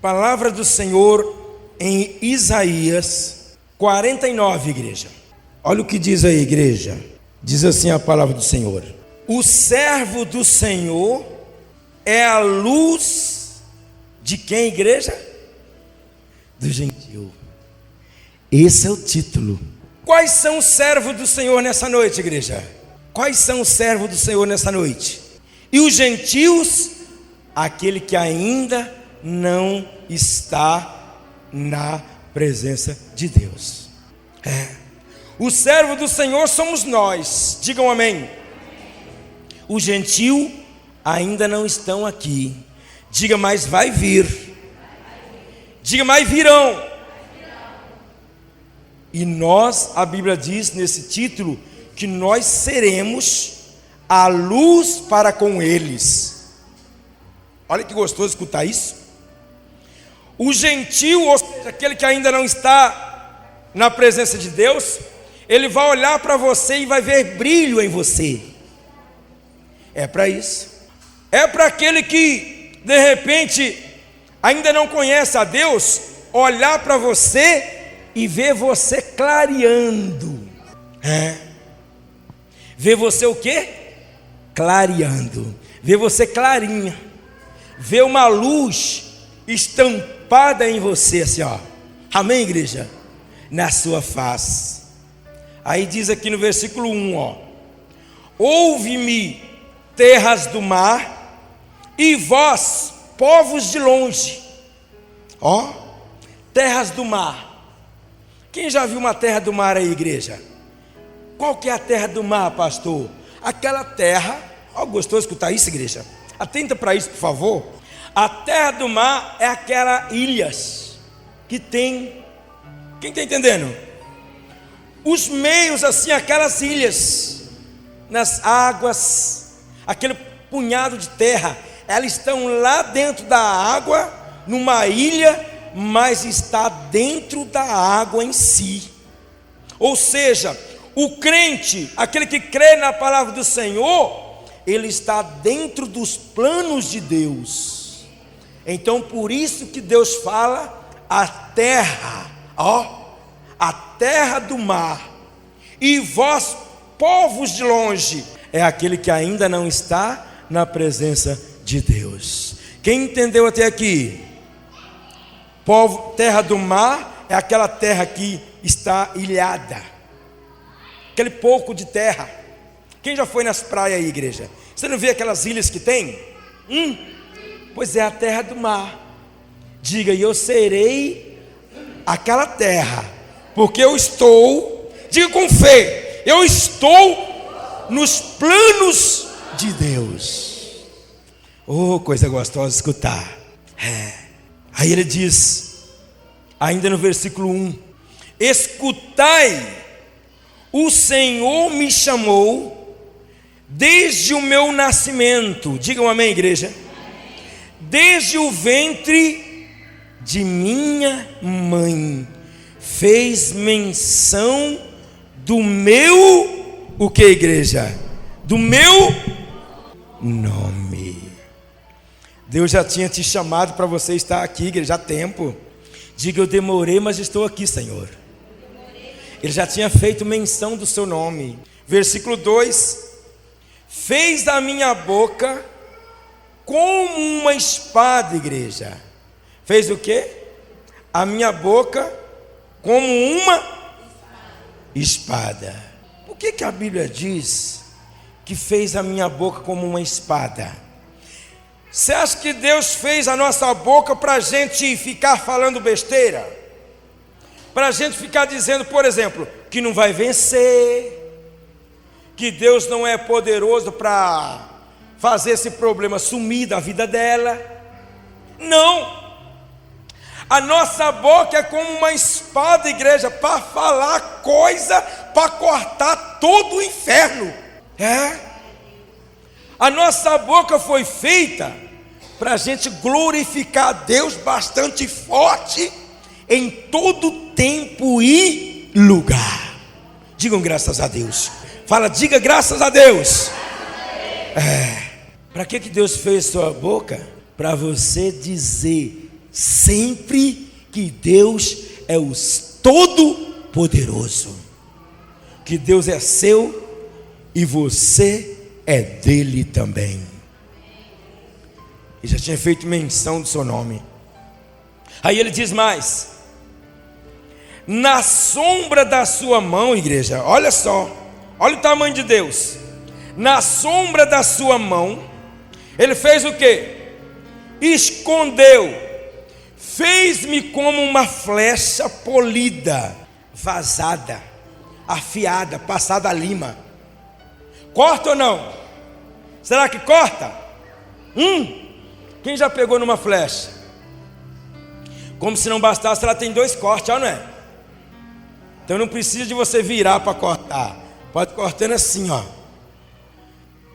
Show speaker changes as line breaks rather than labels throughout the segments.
Palavra do Senhor em Isaías 49, igreja. Olha o que diz aí, igreja. Diz assim a palavra do Senhor: o servo do Senhor é a luz de quem, igreja? Do gentio. Esse é o título. Quais são os servos do Senhor nessa noite, igreja? Quais são os servos do Senhor nessa noite? E os gentios, aquele que ainda não está na presença de Deus. O servo do Senhor somos nós. Digam amém. O gentio ainda não estão aqui. Diga, mas vai vir. Diga, mas virão. E nós, a Bíblia diz nesse título, que nós seremos a luz para com eles. Olha que gostoso escutar isso. O gentio, ou seja, aquele que ainda não está na presença de Deus, ele vai olhar para você e vai ver brilho em você. É para isso. É para aquele que de repente ainda não conhece a Deus, olhar para você e ver você clareando. Ver você o quê? Clareando. Ver você clarinha. Ver uma luz estampada em você, assim, ó. Amém, igreja? Na sua face. Aí diz aqui no versículo 1, ó: ouve-me, terras do mar, e vós, povos de longe. Ó, terras do mar. Quem já viu uma terra do mar aí, igreja? Qual que é a terra do mar, pastor? Aquela terra, ó, gostou de escutar isso, igreja? Atenta para isso, por favor. A terra do mar é aquelas ilhas que tem, quem está entendendo? Os meios assim, aquelas ilhas, nas águas, aquele punhado de terra, elas estão lá dentro da água, numa ilha, mas está dentro da água em si. Ou seja, o crente, aquele que crê na palavra do Senhor, ele está dentro dos planos de Deus. Então por isso que Deus fala a terra, ó, a terra do mar, e vós, povos de longe, é aquele que ainda não está na presença de Deus. Quem entendeu até aqui? Povo, terra do mar é aquela terra que está ilhada, aquele pouco de terra. Quem já foi nas praias aí, igreja? Você não vê aquelas ilhas que tem? Pois é a terra do mar. Diga, e eu serei aquela terra, porque eu estou, diga com fé, eu estou nos planos de Deus. Oh, coisa gostosa de escutar. Aí ele diz, ainda no versículo 1: escutai, o Senhor me chamou desde o meu nascimento. Digam amém, igreja. Desde o ventre de minha mãe fez menção do meu, o que, igreja? Do meu nome. Deus já tinha te chamado para você estar aqui, igreja, há tempo. Diga, eu demorei, mas estou aqui, Senhor. Ele já tinha feito menção do seu nome. Versículo 2: fez da minha boca como uma espada, igreja. Fez o quê? A minha boca como uma espada. Por que a Bíblia diz que fez a minha boca como uma espada? Você acha que Deus fez a nossa boca para a gente ficar falando besteira? Para a gente ficar dizendo, por exemplo, que não vai vencer, que Deus não é poderoso para fazer esse problema sumir da vida dela? Não. A nossa boca é como uma espada, igreja, para falar coisa, para cortar todo o inferno. A nossa boca foi feita para a gente glorificar a Deus bastante forte em todo tempo e lugar. Digam graças a Deus. Fala, diga graças a Deus. Para que Deus fez sua boca? Para você dizer sempre que Deus é o Todo-Poderoso, que Deus é seu e você é dele também. E já tinha feito menção do seu nome. Aí ele diz mais: na sombra da sua mão, igreja, olha só, olha o tamanho de Deus. Na sombra da sua mão, ele fez o quê? Escondeu, fez-me como uma flecha polida, vazada, afiada, passada a lima. Corta ou não? Será que corta? Quem já pegou numa flecha? Como se não bastasse, ela tem 2 cortes, ó, não é? Então não precisa de você virar para cortar. Pode cortando assim, ó.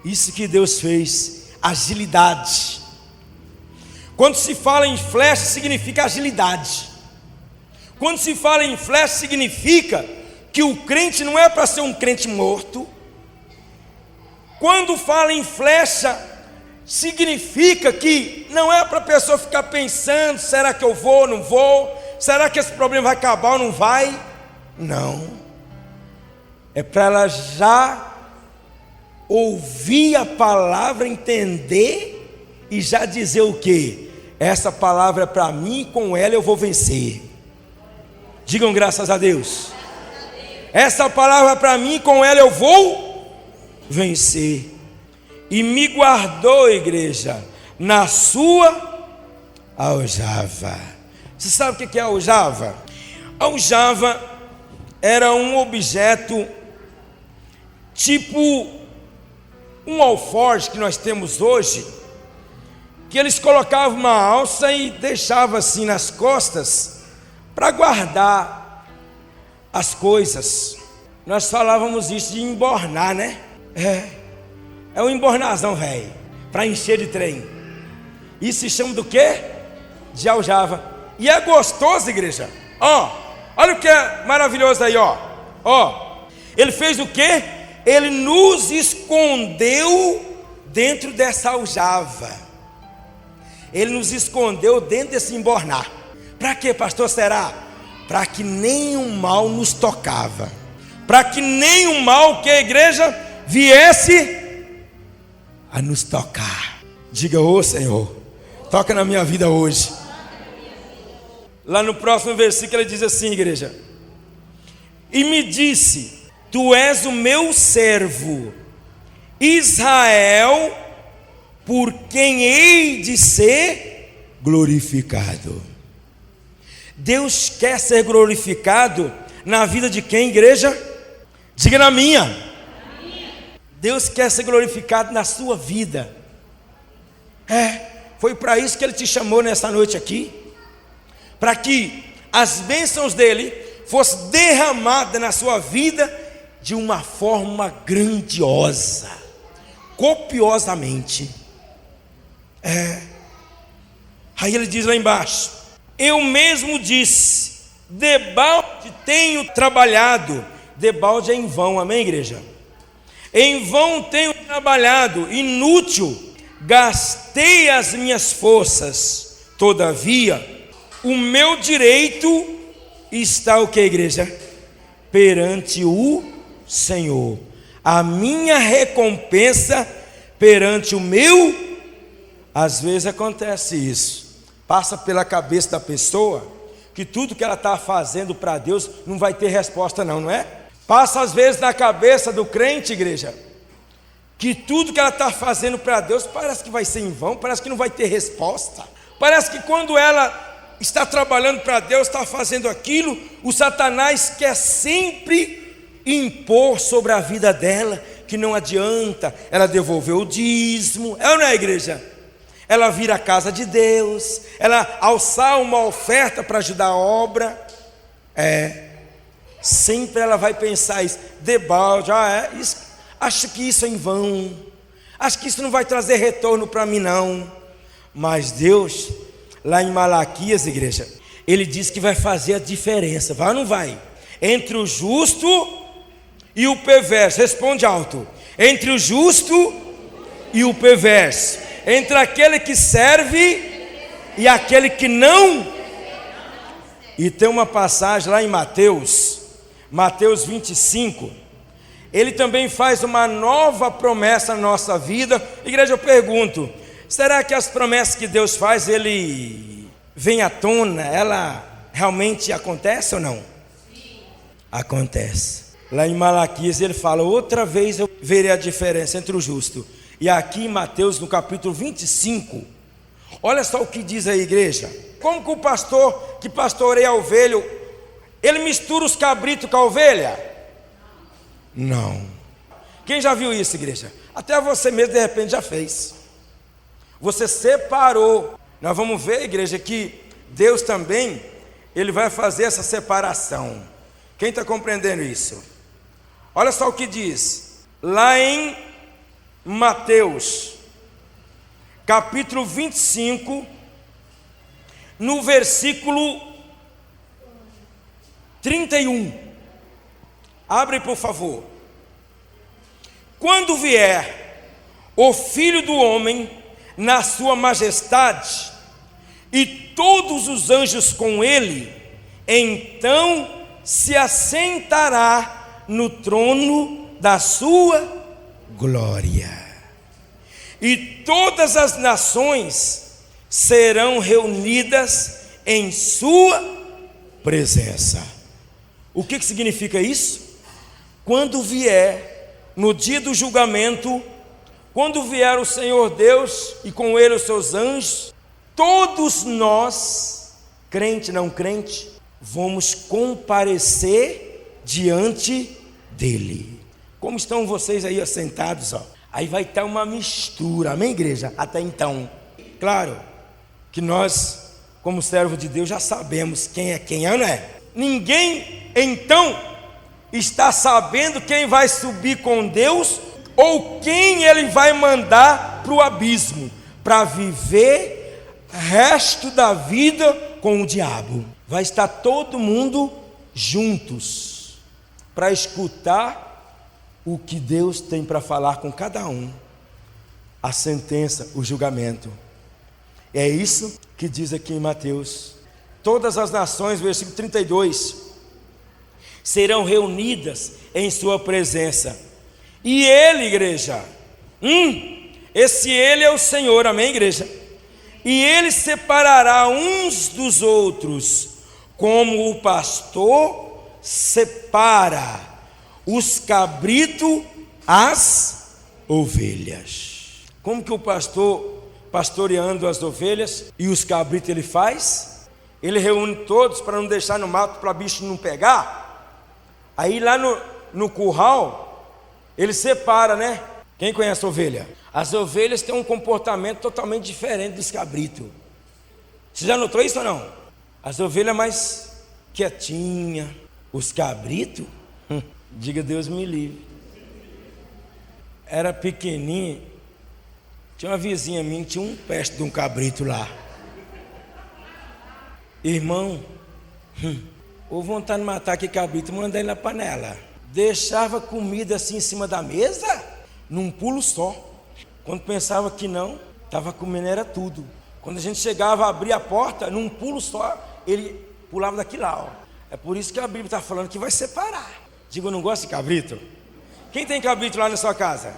Isso que Deus fez, agilidade. Quando se fala em flecha, significa agilidade. Quando se fala em flecha, significa que o crente não é para ser um crente morto. Quando fala em flecha, significa que não é para a pessoa ficar pensando: será que eu vou ou não vou? Será que esse problema vai acabar ou não vai? Não. É para ela já ouvir a palavra, entender e já dizer o quê? Essa palavra é para mim, com ela eu vou vencer. Digam graças a Deus. Essa palavra é para mim, com ela eu vou vencer. E me guardou, igreja, na sua aljava. Você sabe o que é aljava? Aljava era um objeto tipo um alforje que nós temos hoje, que eles colocavam uma alça e deixavam assim nas costas para guardar as coisas. Nós falávamos isso de embornar, né? É um embornazão, velho, para encher de trem. Isso se chama do quê? De aljava. E é gostoso, igreja. Olha o que é maravilhoso aí, ó. Ele fez o quê? Ele nos escondeu dentro dessa aljava. Ele nos escondeu dentro desse embornar. Para quê, pastor? Será? Para que nenhum mal nos tocava. Para que nenhum mal que a igreja viesse a nos tocar. Diga: ô Senhor, toca na minha vida hoje. Lá no próximo versículo ele diz assim, igreja: e me disse: tu és o meu servo Israel, por quem hei de ser glorificado. Deus quer ser glorificado na vida de quem, igreja? Diga: na minha. Deus quer ser glorificado na sua vida. Foi para isso que Ele te chamou nessa noite aqui, para que as bênçãos dEle fossem derramadas na sua vida de uma forma grandiosa, copiosamente. Aí Ele diz lá embaixo: eu mesmo disse, debalde tenho trabalhado. Debalde é em vão, amém, igreja? Em vão tenho trabalhado, inútil, gastei as minhas forças. Todavia, o meu direito está o que, igreja? Perante o Senhor. A minha recompensa perante o meu. Às vezes acontece isso. Passa pela cabeça da pessoa que tudo que ela está fazendo para Deus não vai ter resposta não é? Passa às vezes na cabeça do crente, igreja, que tudo que ela está fazendo para Deus parece que vai ser em vão, parece que não vai ter resposta. Parece que quando ela está trabalhando para Deus, está fazendo aquilo, o Satanás quer sempre impor sobre a vida dela que não adianta ela devolver o dízimo, é ou não é, igreja? Ela vir à casa de Deus, ela alçar uma oferta para ajudar a obra, sempre ela vai pensar isso, debalde, isso, acho que isso é em vão, acho que isso não vai trazer retorno para mim não. Mas Deus, lá em Malaquias, igreja, Ele diz que vai fazer a diferença, vai ou não vai? Entre o justo e o perverso, responde alto, entre o justo e o perverso, entre aquele que serve e aquele que não. E tem uma passagem lá em Mateus 25, ele também faz uma nova promessa na nossa vida. Igreja, eu pergunto, será que as promessas que Deus faz, ele vem à tona, ela realmente acontece ou não? Sim. Acontece. Lá em Malaquias ele fala, outra vez eu verei a diferença entre o justo. E aqui em Mateus, no capítulo 25, olha só o que diz a igreja. Como que o pastor que pastoreia a ovelha, ele mistura os cabritos com a ovelha? Não. Quem já viu isso, igreja? Até você mesmo de repente já fez. Você separou. Nós vamos ver, igreja, que Deus também, ele vai fazer essa separação. Quem está compreendendo isso? Olha só o que diz lá em Mateus capítulo 25, no versículo 31. Abre, por favor. Quando vier o Filho do Homem na sua majestade e todos os anjos com ele, então se assentará no trono da sua glória, e todas as nações serão reunidas em sua presença. O que significa isso? Quando vier, no dia do julgamento, quando vier o Senhor Deus e com ele os seus anjos, todos nós, crente, não crente, vamos comparecer diante dele. Como estão vocês aí assentados, ó? Aí vai estar uma mistura, amém, igreja? Até então, claro que nós, como servo de Deus, já sabemos quem é, não é? Ninguém, então, está sabendo quem vai subir com Deus ou quem ele vai mandar para o abismo, para viver resto da vida com o diabo. Vai estar todo mundo juntos para escutar o que Deus tem para falar com cada um, a sentença, o julgamento. É isso que diz aqui em Mateus. Todas as nações, versículo 32, serão reunidas em sua presença. E ele, igreja, esse ele é o Senhor, amém, igreja? E ele separará uns dos outros, como o pastor separa os cabritos as ovelhas. Como que o pastor, pastoreando as ovelhas e os cabritos, ele faz? Ele reúne todos para não deixar no mato, para bicho não pegar. Aí lá no curral, ele separa, né? Quem conhece a ovelha? As ovelhas têm um comportamento totalmente diferente dos cabritos. Você já notou isso ou não? As ovelhas mais quietinhas, os cabritos, diga Deus me livre. Era pequenininho, tinha uma vizinha minha que tinha um peste de um cabrito lá. Irmão, houve vontade de matar aquele cabrito, mandei na panela. Deixava comida assim em cima da mesa, num pulo só. Quando pensava que não, estava comendo era tudo. Quando a gente chegava a abrir a porta, num pulo só, ele pulava daqui lá, ó. É por isso que a Bíblia está falando que vai separar. Digo, eu não gosto de cabrito. Quem tem cabrito lá na sua casa?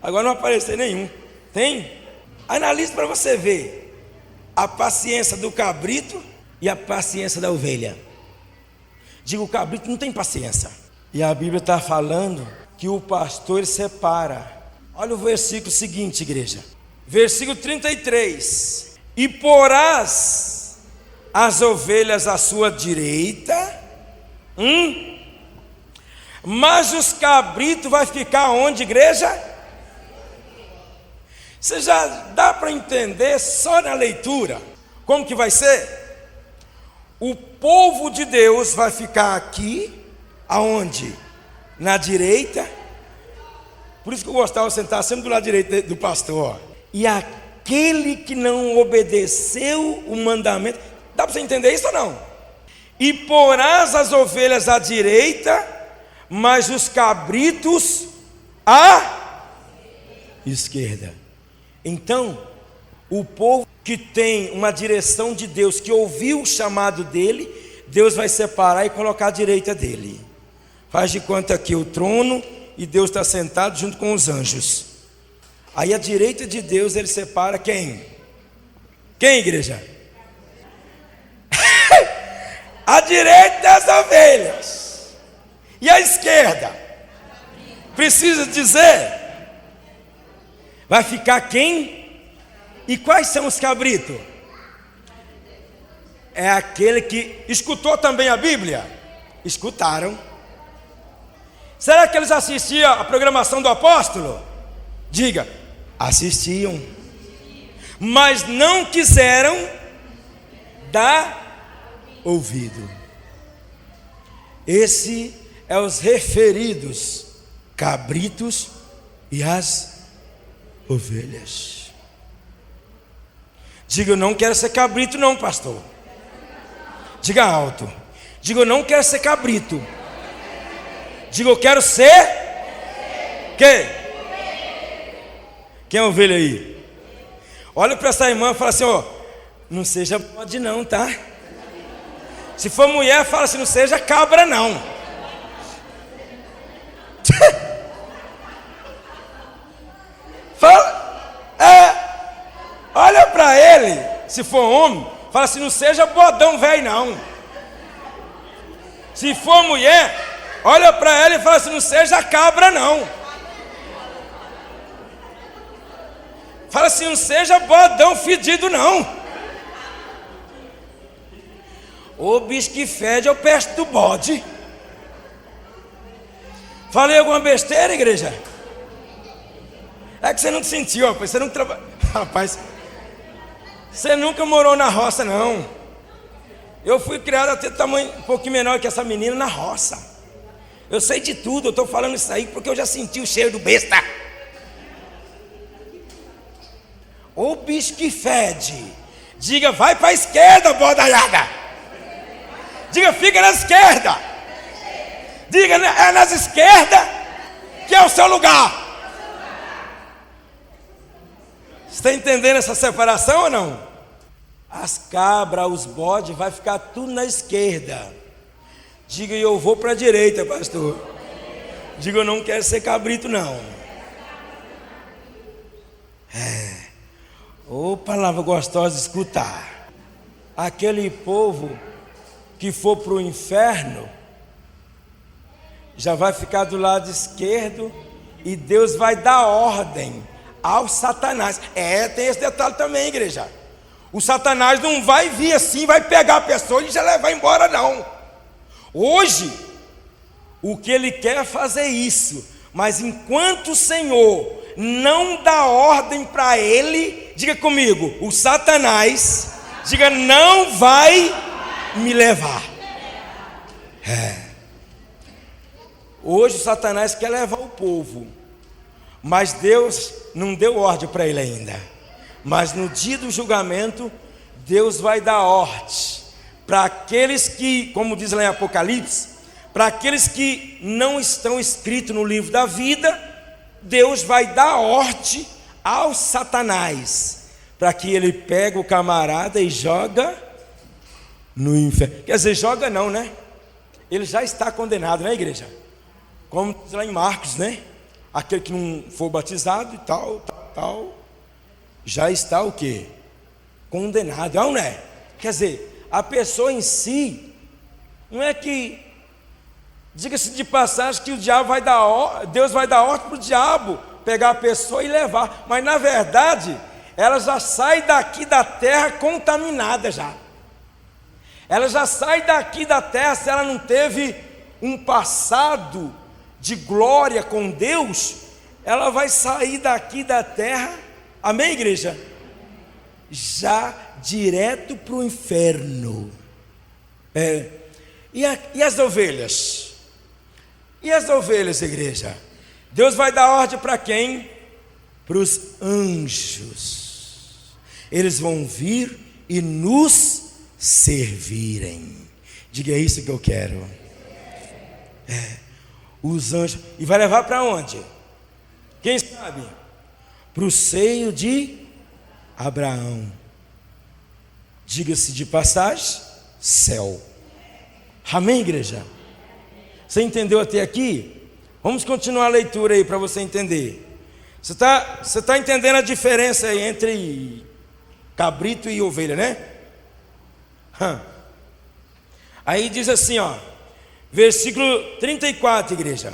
Agora não apareceu nenhum. Tem? Analise para você ver a paciência do cabrito e a paciência da ovelha. Digo, o cabrito não tem paciência. E a Bíblia está falando que o pastor ele separa. Olha o versículo seguinte, igreja. Versículo 33. E porás as ovelhas à sua direita, mas os cabritos vai ficar onde, igreja? Você já dá para entender só na leitura como que vai ser? O povo de Deus vai ficar aqui, aonde? Na direita. Por isso que eu gostava de sentar sempre do lado direito do pastor. E aquele que não obedeceu o mandamento, dá para você entender isso ou não? E porás as ovelhas à direita, mas os cabritos à esquerda. Então, o povo que tem uma direção de Deus, que ouviu o chamado dele, Deus vai separar e colocar à direita dele. Faz de conta aqui o trono e Deus está sentado junto com os anjos. Aí à direita de Deus ele separa quem? Quem, igreja? A direita das ovelhas. E a esquerda? Precisa dizer? Vai ficar quem? E quais são os cabritos? É aquele que escutou também a Bíblia? Escutaram. Será que eles assistiam a programação do apóstolo? Diga, assistiam. Mas não quiseram dar ouvido. Esse é os referidos cabritos e as ovelhas. Diga, eu não quero ser cabrito não, pastor. Diga alto. Diga, eu não quero ser cabrito. Diga, eu quero ser quem? Quem é ovelha aí? Olha para essa irmã e fala assim, ó, não seja bode não, tá? Se for mulher, fala assim, não seja cabra não. Olha para ele, se for homem, fala assim, não seja bodão velho não. Se for mulher, olha para ela e fala assim, não seja cabra não. Fala assim, não seja bodão fedido não. O bicho que fede é o peste do bode. Falei alguma besteira, igreja? É que você não sentiu, rapaz. Você não trabalha. Rapaz, você nunca morou na roça, não. Eu fui criado até tamanho um pouquinho menor que essa menina na roça. Eu sei de tudo, eu estou falando isso aí porque eu já senti o cheiro do besta. O bicho que fede. Diga, vai para a esquerda, bodaiada. Diga, fica na esquerda. Diga, é nas esquerdas que é o seu lugar. Você está entendendo essa separação ou não? As cabras, os bodes, vai ficar tudo na esquerda. Diga, eu vou para a direita, pastor. Diga, eu não quero ser cabrito não. Ô, palavra gostosa de escutar. Aquele povo que for para o inferno já vai ficar do lado esquerdo e Deus vai dar ordem ao Satanás. Tem esse detalhe também, igreja. O Satanás não vai vir assim, vai pegar a pessoa e já levar embora não. Hoje, o que ele quer é fazer isso, mas enquanto o Senhor não dá ordem para ele, diga comigo, o Satanás, diga, não vai me levar. Hoje o Satanás quer levar o povo, mas Deus não deu ordem para ele ainda. Mas no dia do julgamento, Deus vai dar ordem para aqueles que, como diz lá em Apocalipse, para aqueles que não estão escritos no livro da vida, Deus vai dar ordem ao Satanás, para que ele pegue o camarada e joga no inferno. Quer dizer, joga não, né? Ele já está condenado, né, igreja? Como diz lá em Marcos, né? Aquele que não for batizado e tal, já está o quê? Condenado, não é? Quer dizer, a pessoa em si, não é que, diga-se de passagem, que o diabo vai dar, Deus vai dar ordem para o diabo pegar a pessoa e levar, mas na verdade, ela já sai daqui da terra contaminada já. Ela já sai daqui da terra, se ela não teve um passado de glória com Deus, ela vai sair daqui da terra, amém, igreja? Já direto para o inferno. E as ovelhas? E as ovelhas, igreja? Deus vai dar ordem para quem? Para os anjos. Eles vão vir e nos servirem. Diga, é isso que eu quero. Os anjos. E vai levar para onde? Quem sabe? Para o seio de Abraão. Diga-se de passagem, céu. Amém, igreja? Você entendeu até aqui? Vamos continuar a leitura aí para você entender. Você tá entendendo a diferença aí entre cabrito e ovelha, né? Aí diz assim, ó, versículo 34, igreja.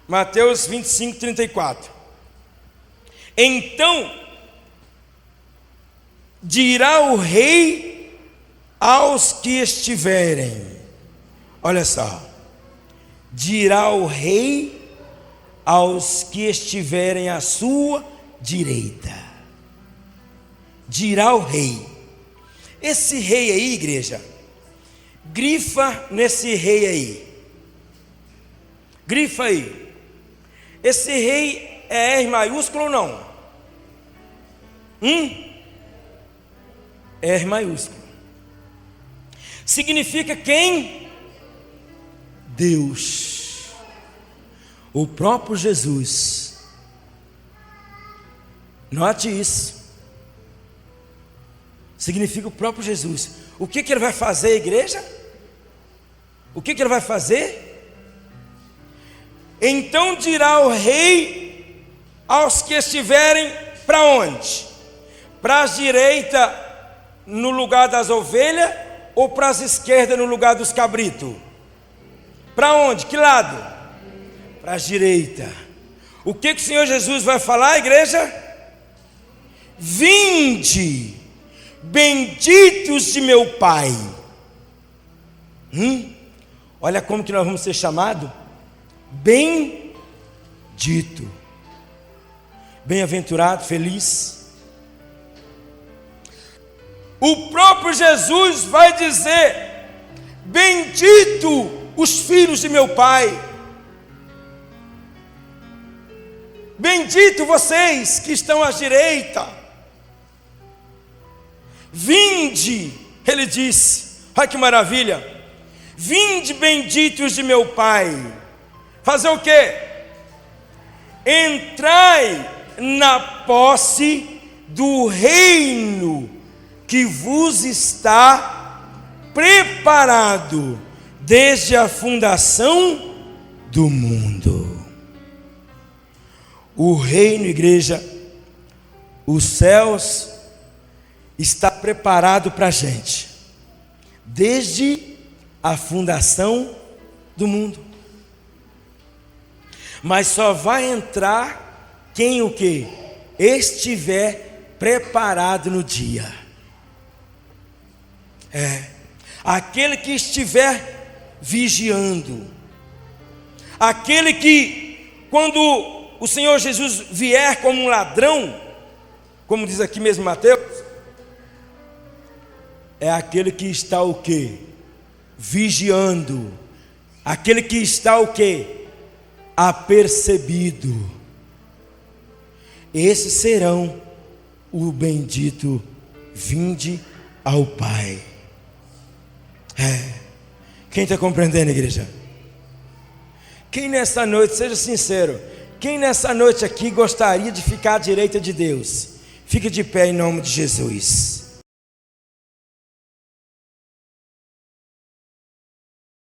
Mateus 25, 34. Então dirá o rei aos que estiverem, olha só, dirá o rei aos que estiverem à sua direita. Dirá o rei. Esse rei aí, igreja, grifa nesse rei aí. Grifa aí. Esse rei é R maiúsculo ou não? R maiúsculo. Significa quem? Deus. O próprio Jesus. Note isso. Significa o próprio Jesus. O que ele vai fazer, igreja? O que ele vai fazer? Então dirá o rei aos que estiverem para onde? Para a direita no lugar das ovelhas ou para as esquerdas no lugar dos cabritos? Para onde? Que lado? Para a direita. O que o Senhor Jesus vai falar, igreja? Vinde, benditos de meu Pai. Olha como que nós vamos ser chamados. Bendito, bem-aventurado, feliz. O próprio Jesus vai dizer: bendito os filhos de meu Pai. Bendito vocês que estão à direita. Vinde, ele disse, olha que maravilha. Vinde, benditos de meu Pai. Fazer o quê? Entrai na posse do reino que vos está preparado desde a fundação do mundo. O reino, igreja, os céus está preparado para a gente desde a fundação do mundo. Mas só vai entrar quem o quê? Estiver preparado no dia. Aquele que estiver vigiando. Aquele que, quando o Senhor Jesus vier como um ladrão, como diz aqui mesmo Mateus, é aquele que está o quê? Vigiando. Aquele que está o quê? Apercebido. Esses serão o bendito vinde ao Pai. Quem está compreendendo, igreja? Quem nessa noite, seja sincero, quem nessa noite aqui gostaria de ficar à direita de Deus? Fique de pé em nome de Jesus.